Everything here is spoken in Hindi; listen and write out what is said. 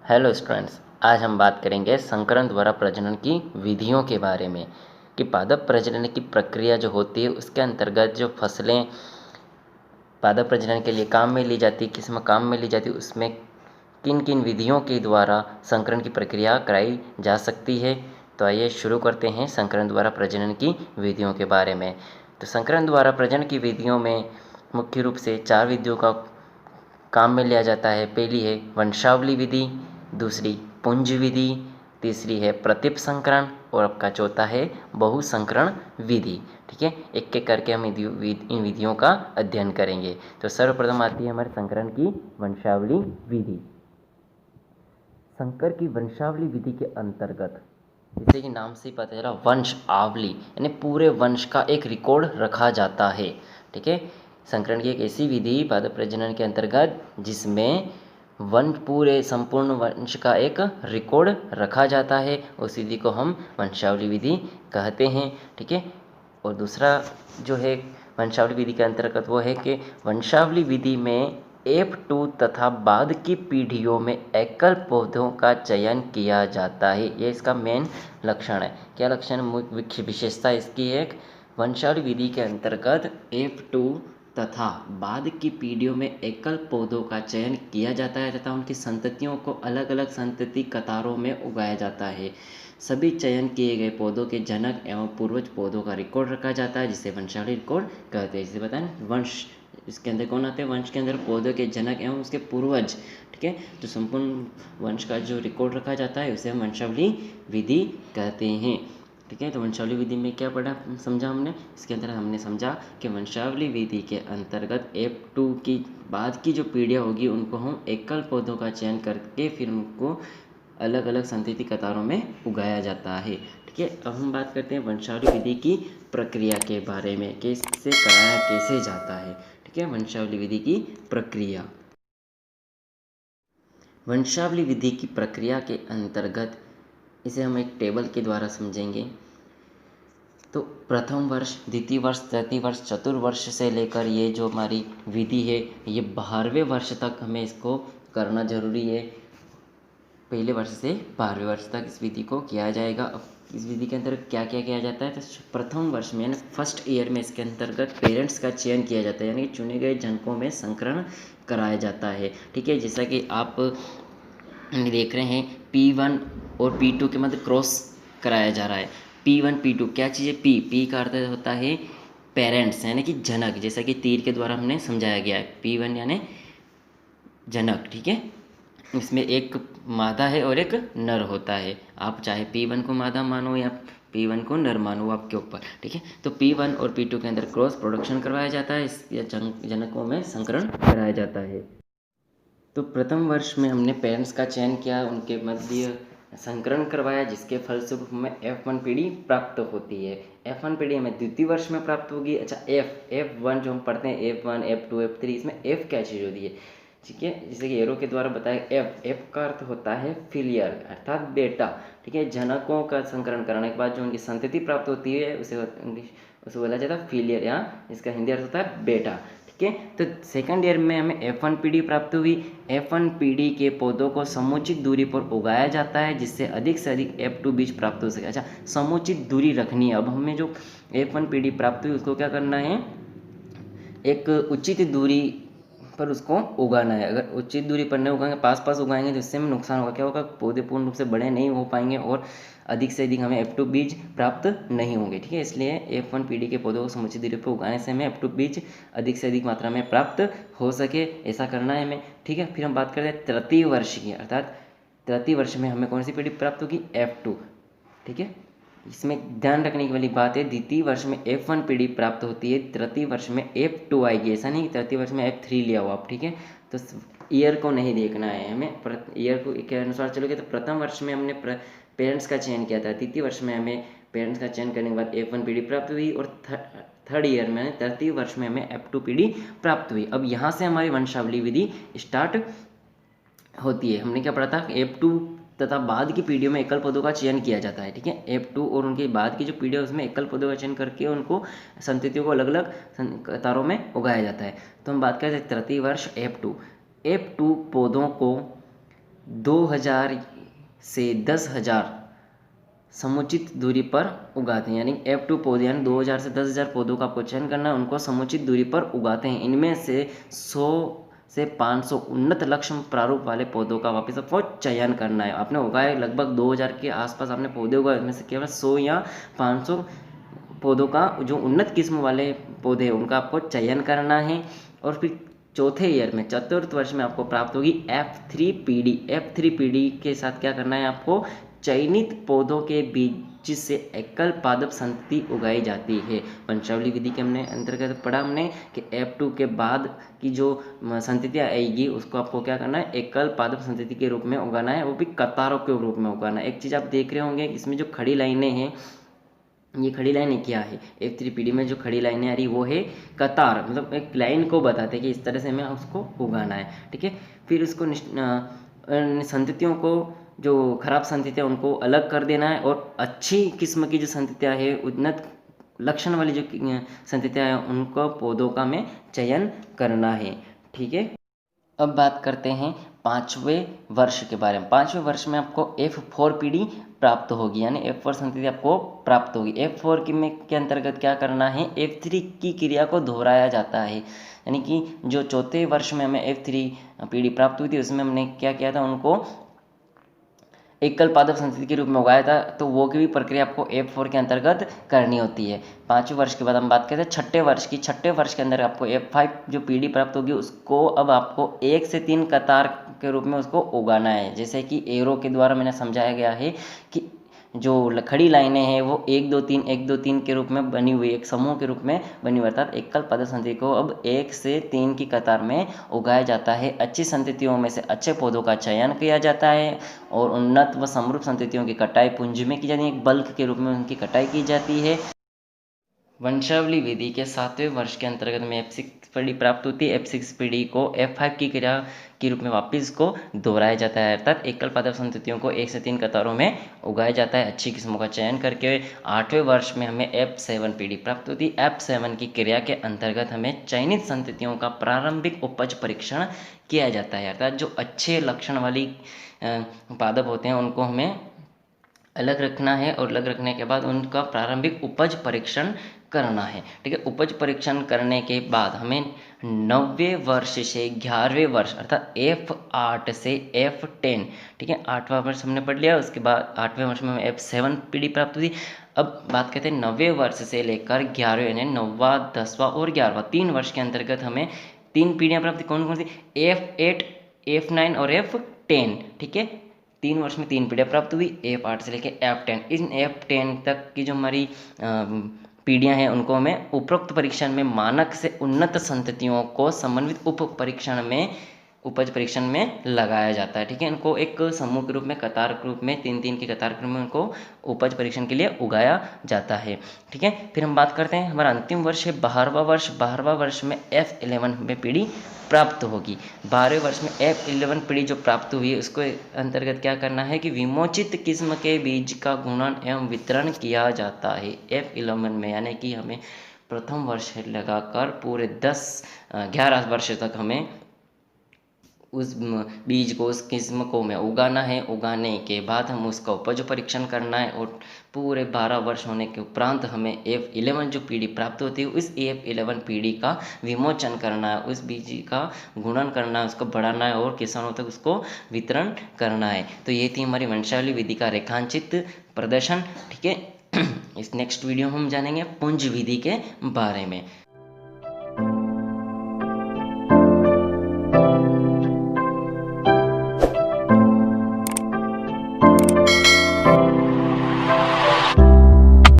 हेलो स्टूडेंट्स, आज हम बात करेंगे संकरण द्वारा प्रजनन की विधियों के बारे में कि पादप प्रजनन की प्रक्रिया जो होती है उसके अंतर्गत जो फसलें पादप प्रजनन के लिए काम में ली जाती है, किस में काम में ली जाती है, उसमें किन किन विधियों के द्वारा संकरण की प्रक्रिया कराई जा सकती है। तो आइए शुरू करते हैं संकरण द्वारा प्रजनन की विधियों के बारे में। तो संकरण द्वारा प्रजनन की विधियों में मुख्य रूप से 4 विधियों का काम में लिया जाता है। पहली है वंशावली विधि, दूसरी पुंज विधि, तीसरी है प्रतिप संकरण और आपका चौथा है बहुसंकरण विधि। ठीक है, एक एक करके हम इन विधियों का अध्ययन करेंगे। तो सर्वप्रथम आती है हमारे संकरण की वंशावली विधि। संकर की वंशावली विधि के अंतर्गत, जैसे कि नाम से ही पता चला, वंश आवली यानी पूरे वंश का एक रिकॉर्ड रखा जाता है। ठीक है, संकरण की एक ऐसी विधि पादप प्रजनन के अंतर्गत जिसमें पूरे संपूर्ण वंश का एक रिकॉर्ड रखा जाता है, उस विधि को हम वंशावली विधि कहते हैं। ठीक है, और दूसरा जो है वंशावली विधि के अंतर्गत वो है कि वंशावली विधि में F2 तथा बाद की पीढ़ियों में एकल पौधों का चयन किया जाता है। ये इसका मेन लक्षण है। क्या लक्षण, विशेषता इसकी है? वंशावली विधि के अंतर्गत F2 तथा बाद की पीढ़ियों में एकल पौधों का चयन किया जाता है तथा उनकी संततियों को अलग अलग संतति कतारों में उगाया जाता है। सभी चयन किए गए पौधों के जनक एवं पूर्वज पौधों का रिकॉर्ड रखा जाता है, जिसे वंशावली रिकॉर्ड कहते हैं। जिसे बताएं वंश, इसके अंदर कौन आते हैं? वंश के अंदर पौधों के जनक एवं उसके पूर्वज। ठीक है, तो संपूर्ण वंश का जो रिकॉर्ड रखा जाता है उसे हम वंशावली विधि कहते हैं। ठीक है, तो वंशावली विधि में क्या पढ़ा, समझा हमने? इसके अंदर हमने समझा कि वंशावली विधि के अंतर्गत F2 की बाद की जो पीढ़ियाँ होगी उनको हम एकल पौधों का चयन करके फिर उनको अलग अलग संतति कतारों में उगाया जाता है। ठीक है, अब हम बात करते हैं वंशावली विधि की प्रक्रिया के बारे में, कैसे कराया कैसे जाता है। ठीक है, वंशावली विधि की प्रक्रिया। वंशावली विधि की प्रक्रिया के अंतर्गत इसे हम एक टेबल के द्वारा समझेंगे। तो प्रथम वर्ष, द्वितीय वर्ष, तृतीय वर्ष, चतुर्वर्ष से लेकर ये जो हमारी विधि है ये 12वें वर्ष तक हमें इसको करना जरूरी है। पहले वर्ष से 12वें वर्ष तक इस विधि को किया जाएगा। अब इस विधि के अंतर्गत क्या क्या किया जाता है? तो प्रथम वर्ष में यानी फर्स्ट ईयर में इसके अंतर्गत पेरेंट्स का चयन किया जाता है, यानी चुने गए जनकों में संकरण कराया जाता है। ठीक है, जैसा कि आप देख रहे हैं P1 और P2 के मध्य क्रॉस कराया जा रहा है। P1 P2 क्या चीज़ है? P का अर्थ होता है पेरेंट्स यानी कि जनक, जैसा कि तीर के द्वारा हमने समझाया गया है। P1 यानी जनक। ठीक है, इसमें एक मादा है और एक नर होता है। आप चाहे P1 को मादा मानो या P1 को नर मानो, आपके ऊपर। ठीक है, तो P1 और P2 के अंदर क्रॉस प्रोडक्शन करवाया जाता है, इस जनकों में संकरण कराया जाता है। तो प्रथम वर्ष में हमने पेरेंट्स का चयन किया, उनके मध्य संकरण करवाया, जिसके फलस्वरूप हमें F1 पीढ़ी प्राप्त होती है। F1 पीढ़ी हमें द्वितीय वर्ष में प्राप्त होगी। अच्छा, F1 जो हम पढ़ते हैं, F1 F2 F3, इसमें F क्या चीज़ होती है? ठीक है, जैसे कि एरो के द्वारा बताया, F का अर्थ होता है फिलियर अर्थात बेटा। ठीक है, जनकों का संकरण कराने के बाद जो उनकी संतति प्राप्त होती है उसे बोला जाता है फिलियर, या इसका हिंदी अर्थ होता है बेटा। ठीक है, तो सेकंड ईयर में हमें F1 पीढ़ी प्राप्त हुई। F1 पीढ़ी के पौधों को समुचित दूरी पर उगाया जाता है, जिससे अधिक से अधिक F2 बीज प्राप्त हो सके। अच्छा, समुचित दूरी रखनी है। अब हमें जो F1 पीढ़ी प्राप्त हुई उसको क्या करना है? एक उचित दूरी पर उसको उगाना है। अगर उचित दूरी पर नहीं उगाएंगे, पास पास उगाएंगे, तो इससे हमें नुकसान होगा। क्या होगा? पौधे पूर्ण रूप से बड़े नहीं हो पाएंगे और अधिक से अधिक हमें F2 बीज प्राप्त नहीं होंगे। ठीक है, इसलिए F1 पीढ़ी के पौधों को समुचित दूरी पर उगाने से हमें F2 बीज अधिक से अधिक मात्रा में प्राप्त हो सके, ऐसा करना है हमें। ठीक है, फिर हम बात करते हैं तृतीय वर्ष की, अर्थात तृतीय वर्ष में हमें कौन सी पीढ़ी प्राप्त होगी? F2। ठीक है, इसमें ध्यान रखने की वाली बात है, द्वितीय वर्ष में F1 पीढ़ी प्राप्त होती है, तृतीय वर्ष में F2 आएगी। ऐसा नहीं तृतीय वर्ष में F3 लिया हो आप। ठीक है, तो ईयर को नहीं देखना है हमें, ईयर को के अनुसार चलोगे। तो प्रथम वर्ष में हमने पेरेंट्स का चयन किया था, द्वितीय वर्ष में हमें पेरेंट्स का चयन करने के बाद F1 पीढ़ी प्राप्त हुई, और थर्ड ईयर में तृतीय वर्ष में हमें F2 पीढ़ी प्राप्त हुई। अब यहाँ से हमारी वंशावली विधि स्टार्ट होती है। हमने क्या पढ़ा था? F2 तथा बाद की पीढ़ियों में एकल पौधों का चयन किया जाता है। ठीक है, F2 और उनके बाद की जो पीढ़ी है उसमें एकल पौधों का चयन करके उनको संततियों को अलग अलग कतारों में उगाया जाता है। तो हम बात करते हैं तृतीय वर्ष F2 पौधों को 2000 से 10,000 समुचित दूरी पर उगाते हैं। यानी F2 पौधे, यानी 2000 से 10,000 पौधों का आपको चयन करना है, उनको समुचित दूरी पर उगाते हैं। इनमें से 100 से 500 उन्नत लक्ष्य प्रारूप वाले पौधों का वापस आपको चयन करना है। आपने उगाए लगभग 2000 के आसपास आपने पौधे उगाए, इनमें से केवल 100 या 500 पौधों का जो उन्नत किस्म वाले पौधे हैं उनका आपको चयन करना है। और फिर चौथे ईयर में, चतुर्थ वर्ष में आपको प्राप्त होगी F3 पीढ़ी। F3 पीढ़ी के साथ क्या करना है आपको, चयनित पौधों के बीज से एकल पादप संतति उगाई जाती है। वंशावली विधि के हमने अंतर्गत पढ़ा हमने कि F2 के बाद की जो संततियाँ आएगी उसको आपको क्या करना है, एकल पादप संतति के रूप में उगाना है, वो भी कतारों के रूप में उगाना है। एक चीज़ आप देख रहे होंगे, इसमें जो खड़ी लाइनें हैं, ये खड़ी लाइनें क्या है, F3 पीढ़ी में जो खड़ी लाइनें आ रही वो है कतार, मतलब एक लाइन को बताते हैं कि इस तरह से हमें उसको उगाना है। ठीक है, फिर उसको संततियों को, जो खराब संततियाँ उनको अलग कर देना है, और अच्छी किस्म की जो संततियाँ है, उन्नत लक्षण वाली जो संततियाँ हैं, उनको पौधों का हमें चयन करना है। ठीक है, अब बात करते हैं 5वें वर्ष के बारे में। 5वें वर्ष में आपको F4 पीढ़ी प्राप्त होगी, यानी F4 संतति आपको प्राप्त होगी। F4 के अंतर्गत क्या करना है, F3 की क्रिया को दोहराया जाता है। यानी कि जो चौथे वर्ष में हमें F3 पीढ़ी प्राप्त हुई थी, उसमें हमने क्या किया था, उनको एकल पादप संतति के रूप में उगाया था, तो वो की भी प्रक्रिया आपको F4 के अंतर्गत करनी होती है। 5वें वर्ष के बाद हम बात करते हैं छठे वर्ष की। छठे वर्ष के अंदर आपको F5 जो पीढ़ी प्राप्त होगी, उसको अब आपको 1 से 3 कतार के रूप में उसको उगाना है। जैसे कि एरो के द्वारा मैंने समझाया गया है कि जो खड़ी लाइनें हैं वो 1 2 3 1 2 3 के रूप में बनी हुई, एक समूह के रूप में बनी हुई, अर्थात एकल पादप संतति को अब 1 से 3 की कतार में उगाया जाता है। अच्छी संततियों में से अच्छे पौधों का चयन किया जाता है, और उन्नत व समरूप संततियों की कटाई पुंज में की जाती है, एक बल्क के रूप में उनकी कटाई की जाती है। वंशावली विधि के 7वें वर्ष के अंतर्गत में F6 पीढ़ी प्राप्त होती है। F6 पीढ़ी को F5 की क्रिया के रूप में वापस को दोहराया जाता है, अर्थात एकल पादप संततियों को 1 से 3 कतारों में उगाया जाता है, अच्छी किस्मों का चयन करके। 8वें वर्ष में हमें F7 पीढ़ी प्राप्त होती है। F7 की क्रिया के अंतर्गत हमें चयनित संततियों का प्रारंभिक उपज परीक्षण किया जाता है, अर्थात जो अच्छे लक्षण वाली पादप होते हैं उनको हमें अलग रखना है, और अलग रखने के बाद उनका प्रारंभिक उपज परीक्षण करना है। ठीक है, उपज परीक्षण करने के बाद हमें 9वें वर्ष से 11वें वर्ष, अर्थात F8 से F10, ठीक है, 8वां वर्ष हमने पढ़ लिया। उसके बाद 8वें वर्ष में हमें F7 पीढ़ी प्राप्त हुई। अब बात करते हैं 9वें वर्ष से लेकर 11वें, यानी 9वां 10वां और 11वां 3 वर्ष के अंतर्गत हमें 3 पीढ़ियाँ प्राप्त, कौन कौन सी, F8 F9 और F10। ठीक है, 3 वर्ष में 3 पीढ़ियाँ प्राप्त हुई, F8 से लेकर F10। इन F10 तक की जो हमारी पीढ़ियाँ हैं उनको हमें उपरोक्त परीक्षण में मानक से उन्नत संततियों को समन्वित उपज परीक्षण में लगाया जाता है। ठीक है, इनको एक समूह के रूप में, कतार के रूप में, 3-3 की कतार के रूप में उनको उपज परीक्षण के लिए उगाया जाता है। ठीक है, फिर हम बात करते हैं हमारा अंतिम वर्ष है 12वां वर्ष। 12वां वर्ष में F11 में पीढ़ी प्राप्त होगी। 12वें वर्ष में F11 पीढ़ी जो प्राप्त हुई है उसको अंतर्गत क्या करना है कि विमोचित किस्म के बीज का गुणन एवं वितरण किया जाता है F11 में, यानी कि हमें प्रथम वर्ष लगाकर पूरे 11 वर्ष तक हमें उस बीज को, उस किस्म को में उगाना है। उगाने के बाद हम उसका उपज परीक्षण करना है, और पूरे 12 वर्ष होने के उपरांत हमें F11 जो पीढ़ी प्राप्त होती है उस F11 पीढ़ी का विमोचन करना है, उस बीज का गुणन करना है, उसको बढ़ाना है और किसानों तक उसको वितरण करना है। तो ये थी हमारी वंशावली विधि का रेखांचित प्रदर्शन। ठीक है, इस नेक्स्ट वीडियो में हम जानेंगे पुंज विधि के बारे में।